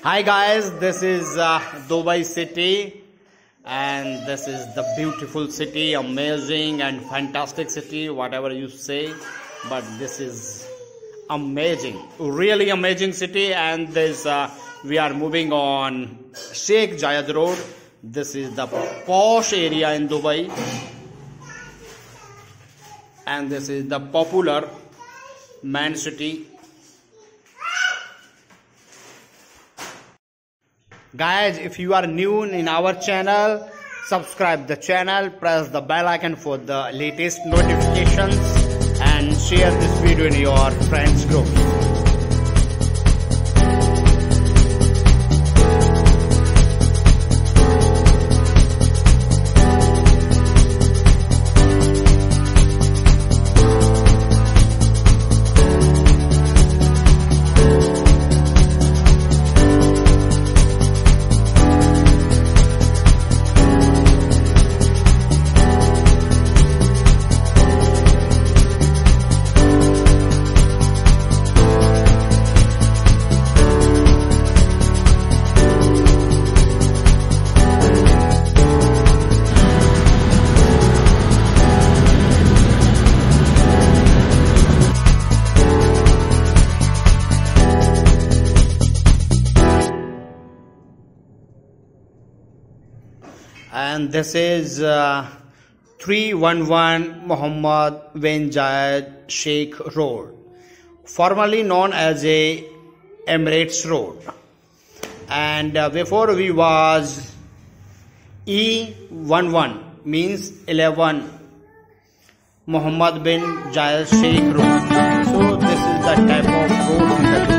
Hi guys, this is Dubai city, and this is the beautiful city, amazing and fantastic city, whatever you say, but this is amazing, really amazing city. And this we are moving on Sheikh Zayed Road. This is the posh area in Dubai, and this is the popular Man City. Guys, if you are new in our channel, subscribe the channel, press the bell icon for the latest notifications, and share this video in your friends group. And this is 311 Muhammad bin Zayed Sheikh Road, formerly known as a Emirates Road. And before we was E11, means 11 Muhammad bin Zayed Sheikh Road. So this is the type of road in the